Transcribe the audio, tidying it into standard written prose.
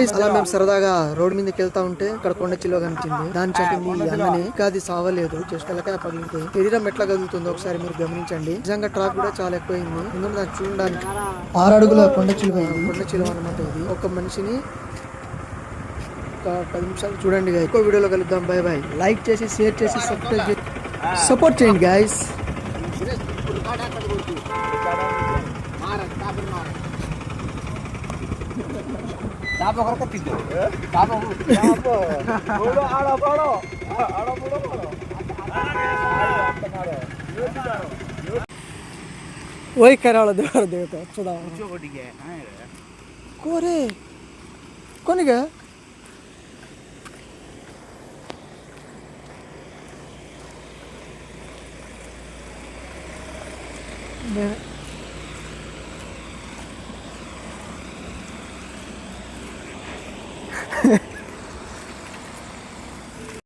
Guys అలా మేము సరదాగా రోడ్ మీదకి వెళ్తా ఉంటే ఇక్కడ కొండ చిలువ కనిపించింది. దాని చంపింది అన్ననే. ఇంకా అది సావలేదు, జస్ట్ ఎలకాయ పగిలితే శరీరం ఎట్లా కదులుతుందో ఒకసారి మీరు గమనించండి. నిజంగా ట్రాఫిక్ కూడా చాలా ఎక్కువైంది. ఎందుకంటే దాన్ని చూడడానికి 6 అడుగుల కొండ చిలువ అనమాట. ఇది ఒక మనిషిని ఒక 10 నిమిషాలు చూడండి గాయస్. ఇంకో వీడియోలో కలుద్దాం. By by. లైక్ చేసి షేర్ చేసి సపోర్ట్ చేయండి గాయస్. वही कराला देवर देवता चुदा कोरे कौन गया मैं